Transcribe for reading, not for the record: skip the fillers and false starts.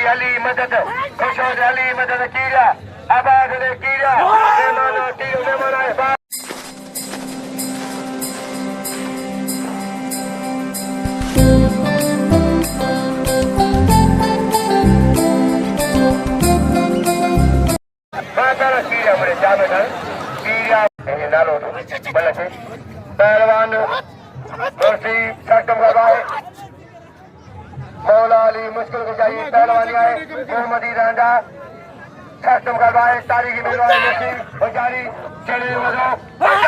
अली मदद खुशोद अली मदद कीड़ा आबाद ने कीड़ा मेहमाना कीड़ो मेहमाना है मातारा कीड़ा बड़े जामे था कीड़ा ये नालो बल्ले पहलवान मुर्सी सटम करवाए मौला अली मुश्किल कुशाई पहलवानी आए मोहम्मदी रांडा सटम करवाए तारीखी मिलवाए मुस्लिम जारी चले